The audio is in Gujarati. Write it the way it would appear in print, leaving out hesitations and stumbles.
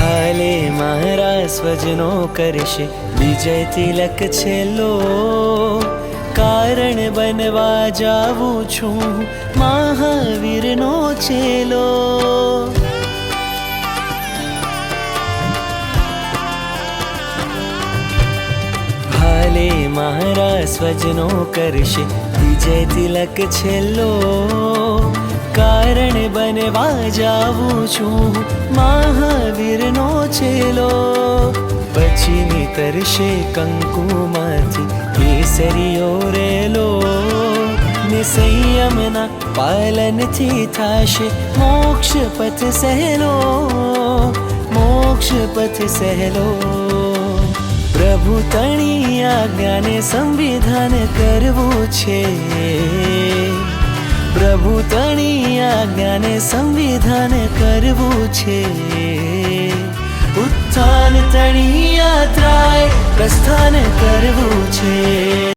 હાલે મારા સ્વજનો કરશે વિજય તિલક છેલ્લો, કારણ બનવા જાવું છું મહાવીરનો ચેલો. હાલે મારા સ્વજનો કરશે વિજય તિલક છેલ્લો, કારણ બનવા જાવું છું મહાવીરનો ચેલો. પછી નીતરશે કંકુમાંથી કેસરીઓ રેલો, ને સંયમના પાલનથી થાશે મોક્ષ પથ સહેલો, મોક્ષ પથ સહેલો. પ્રભુ તણી આજ્ઞાને સંવિધાન કરવું છે, પ્રભુ તણી આજ્ઞાને સંવિધાન કરવું છે. ઉત્થાન તણી યાત્રાએ પ્રસ્થાન કરવું છે.